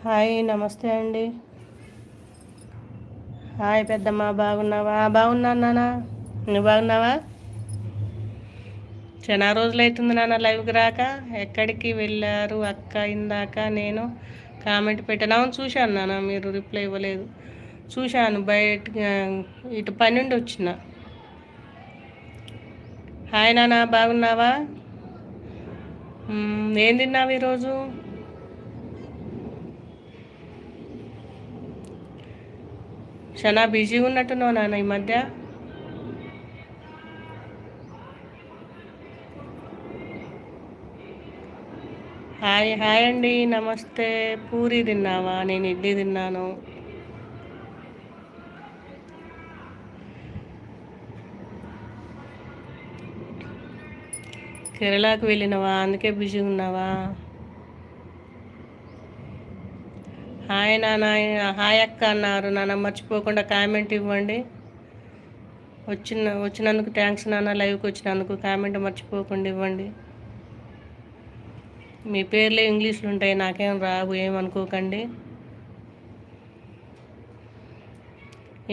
Hi నమస్తే అండి. Hi పెద్దమ్మ, బాగున్నావా? బాగున్నాను నాన్న. నువ్వు బాగున్నావా? చాలా రోజులైతుంది నాన్న లైవ్కి రాక. ఎక్కడికి వెళ్ళారు అక్క? ఇందాక నేను కామెంట్ పెట్టాను. అవును చూశాను నాన్న, మీరు రిప్లై ఇవ్వలేదు. చూశాను బయట, ఇటు పని నుండి వచ్చిన. హాయ్ నాన్న, బాగున్నావా? ఏం తిన్నావు ఈరోజు? చాలా బిజీగా ఉన్నట్టున్నావు నాన్న ఈ మధ్య. హాయ్ హాయ్ అండి, నమస్తే. పూరి తిన్నావా? నేను ఇడ్లీ తిన్నాను. కేరళకు వెళ్ళినవా? అందుకే బిజీ ఉన్నావా? హాయ్ నాన్న, హాయ్ అక్క అన్నారు నాన్న. మర్చిపోకుండా కామెంట్ ఇవ్వండి. వచ్చినందుకు థ్యాంక్స్ నాన్న. లైవ్కి వచ్చినందుకు కామెంట్ మర్చిపోకుండా ఇవ్వండి. మీ పేర్లే ఇంగ్లీష్లో ఉంటాయి, నాకేం రావు, ఏమనుకోకండి.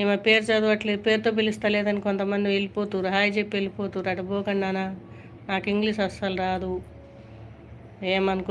ఏమో పేరు చదవట్లేదు, పేరుతో పిలుస్తా లేదని కొంతమంది వెళ్ళిపోతురు. హాయ్ చెప్పి వెళ్ళిపోతురు. అటు పోకండి నాన్న, నాకు ఇంగ్లీష్ అస్సలు రాదు, ఏమనుకో.